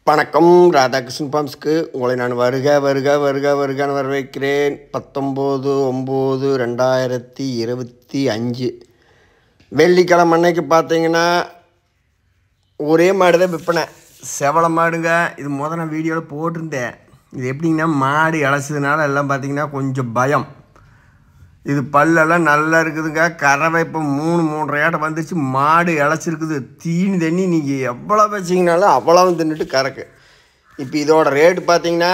வணக்கம். ராதாகிருஷ்ணன் பாம்ஸ்க்கு உங்களை நான் வருகன்னு வரவேற்கிறேன். 19/9/2025 வெள்ளிக்கிழமை அன்னைக்கு பார்த்தீங்கன்னா ஒரே மாடு தான் விற்பனை. செவலை மாடுங்க. இது நான் வீடியோவில் போட்டிருந்தேன். இது எப்படிங்கன்னா மாடு இழைச்சதுனால எல்லாம் பார்த்தீங்கன்னா கொஞ்சம் பயம். இது பல்லெல்லாம் நல்லா இருக்குதுங்க. கறவை இப்போ 3-3.5 வந்துச்சு. மாடு இழைச்சிருக்குது. தீனி தண்ணி நீங்கள் எவ்வளோ வச்சிங்கனாலும் அவ்வளோ தின்னுட்டு கறக்கு. இப்போ இதோட ரேட்டு பார்த்தீங்கன்னா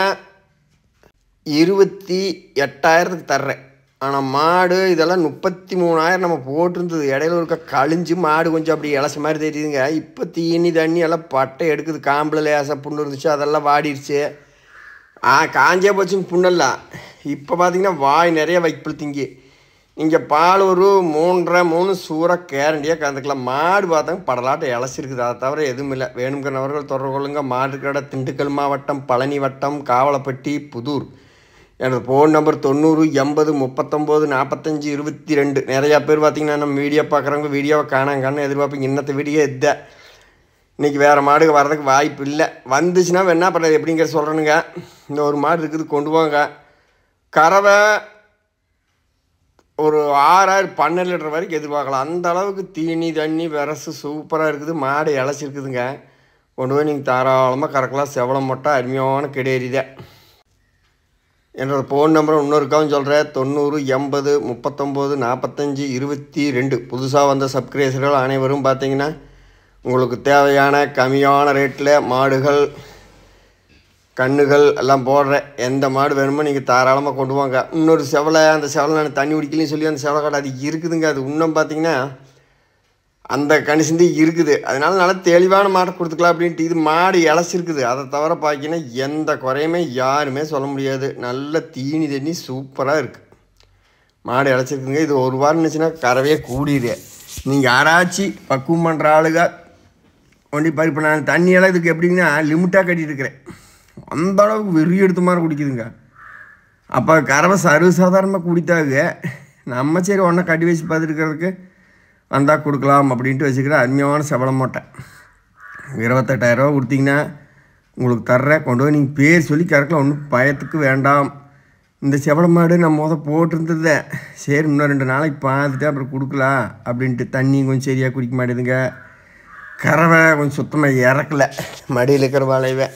28,000 தர்றேன். ஆனால் மாடு இதெல்லாம் 33,000 நம்ம போட்டிருந்தது. இடையில ஒருக்கா கழிஞ்சு மாடு கொஞ்சம் அப்படி இழைச்ச மாதிரி தெரியுதுங்க. இப்போ தீனி தண்ணி எல்லாம் பட்டை எடுக்குது. காம்பில் லேசாக புண்ணு இருந்துச்சு, அதெல்லாம் வாடிடுச்சு. காஞ்சே போச்சுன்னு புண்ணெல்லாம். இப்போ பார்த்தீங்கன்னா வாய் நிறைய வைப்பில் திங்கி. இங்கே பால் ஒரு 3.5-3 சூறாக கேரண்டியாக கலந்துக்கலாம். மாடு பார்த்தாங்க படலாட்டை இழைச்சிருக்குது. அதை தவிர எதுவும் இல்லை. வேணுங்கிறவர்கள் தொடர்பு கொள்ளுங்க. மாட்டுக்கடை திண்டுக்கல் மாவட்டம், பழனி வட்டம், காவலப்பட்டி, புதூர். எனது ஃபோன் நம்பர் 90-39-39-45-22. நிறையா பேர் பார்த்திங்கன்னா நம்ம வீடியோ பார்க்குறவங்க வீடியோவை காணாங்கன்னு எதிர்பார்ப்பீங்க. இன்னத்த வீடியோ இதை இன்றைக்கி வேறு மாடு வர்றதுக்கு வாய்ப்பு இல்லை. வந்துச்சுன்னா என்ன பண்ணுறது எப்படிங்கிற சொல்கிறேனுங்க. இந்த ஒரு மாடு இருக்குது, கொண்டு போங்க. கறவை ஒரு 6,000-12 லிட்டர் வரைக்கும் எதிர்பார்க்கலாம். அந்த அளவுக்கு தீனி தண்ணி விரசு சூப்பராக இருக்குது. மாடு இழைச்சிருக்குதுங்க. கொண்டு போய் நீங்கள் தாராளமாக கறக்கலாம். செவலம் மொட்டை அருமையான கிடையாது. என்னோடய ஃபோன் நம்பரை இன்னொருக்காவும் சொல்கிறேன். 90-80-39-45-22. புதுசாக வந்த சப்ஸ்கிரைபர்கள் அனைவரும் பார்த்தீங்கன்னா உங்களுக்கு தேவையான கம்மியான ரேட்டில் மாடுகள், கண்ணுகள் எல்லாம் போடுறேன். எந்த மாடு வேணுமோ நீங்கள் தாராளமாக கொண்டு வாங்க. இன்னொரு செவலை, அந்த செவலை நான் தண்ணி குடிக்கலன்னு சொல்லி அந்த செவலை கடை அது இருக்குதுங்க. அது இன்னும் பார்த்தீங்கன்னா அந்த கணிசந்தி இருக்குது. அதனால நல்லா தெளிவான மாடை கொடுத்துக்கலாம் அப்படின்ட்டு. இது மாடு இழைச்சிருக்குது. அதை தவிர பார்த்தீங்கன்னா எந்த குறையுமே யாருமே சொல்ல முடியாது. நல்ல தீனி தண்ணி சூப்பராக இருக்குது. மாடு இழைச்சிருக்குங்க. இது ஒரு வாரம் இருந்துச்சுன்னா கறவையே கூடிடுது. நீங்கள் யாராச்சும் பக்குவம் பண்ணுற ஆளுங்க ஒண்டி இப்போ நான் தண்ணியெல்லாம் இதுக்கு எப்படிங்கன்னா லிமிட்டாக கட்டிகிட்டு இருக்கிறேன். அந்த அளவுக்கு வெறி எடுத்த மாதிரி குடிக்குதுங்க. அப்போ கறவை சர்வசாதாரணமாக குடித்தாங்க. நம்ம சரி ஒன்றா கட்டி வச்சு பார்த்துருக்கிறதுக்கு வந்தால் கொடுக்கலாம் அப்படின்ட்டு வச்சுக்கிறேன். அருமையான செவலை மூட்டை 28,000 கொடுத்தீங்கன்னா உங்களுக்கு தர்றேன். கொண்டு போய் நீங்கள் பேர் சொல்லி கறக்கலாம். ஒன்றும் பயத்துக்கு வேண்டாம். இந்த செவலை மாடு நம்ம போட்டிருந்தது. சரி இன்னும் 2 நாளைக்கு பார்த்துட்டு அப்புறம் கொடுக்கலாம் அப்படின்ட்டு. தண்ணி கொஞ்சம் சரியாக குடிக்க மாட்டேதுங்க. கறவை கொஞ்சம் சுத்தமாக இறக்கலை மடியில் இருக்கிற வாழைவே.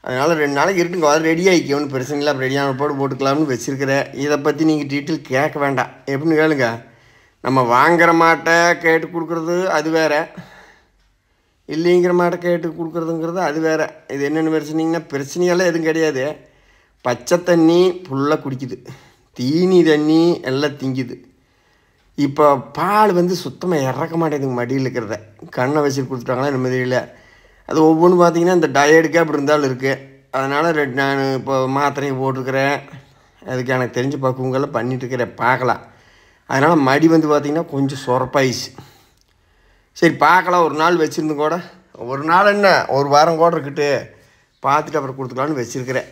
அதனால் 2 நாளைக்கு இருக்குங்க. அது ரெடி ஆகிக்க. ஒன்றும் பிரச்சனை இல்லை. அப்போ ரெடியான போட்டுக்கலாம்னு வச்சுருக்கிறேன். இதை பற்றி நீங்கள் டீட்டெயில் கேட்க வேண்டாம். எப்படின்னு கேளுங்க. நம்ம வாங்குகிற மாட்டை கேட்டு கொடுக்குறது அது வேறு, இல்லைங்கிற மாட்டை கேட்டு கொடுக்குறதுங்கிறது அது வேறு. இது என்னென்னு பிரச்சனைங்கன்னா பிரச்சனையெல்லாம் எதுவும் கிடையாது. பச்சை தண்ணி ஃபுல்லாக குடிக்குது, தீனி தண்ணி எல்லாம் திங்குது. இப்போ பால் சுத்தமாக இறக்க மாட்டேங்குதுங்க. மடியில் இருக்கிறத கண்ணை வச்சுட்டு கொடுத்துட்டாங்களா நம்ம தெரியல. அது ஒவ்வொன்றும் பார்த்திங்கன்னா இந்த டயர்டுக்கே அப்படி இருந்தாலும் இருக்குது. அதனால் நான் இப்போ மாத்திரையும் போட்டிருக்கிறேன். அதுக்கு எனக்கு தெரிஞ்ச பக்குவங்கள்லாம் பண்ணிகிட்ருக்கிறேன். பார்க்கலாம். அதனால் மடி பார்த்திங்கன்னா கொஞ்சம் சொரப்பாயிடுச்சு. சரி பார்க்கலாம். ஒரு நாள் வச்சுருந்து கூட, ஒரு நாள் என்ன ஒரு வாரம் கூட இருக்கட்டு பார்த்துட்டு அப்புறம் கொடுத்துக்கலான்னு வச்சுருக்கிறேன்.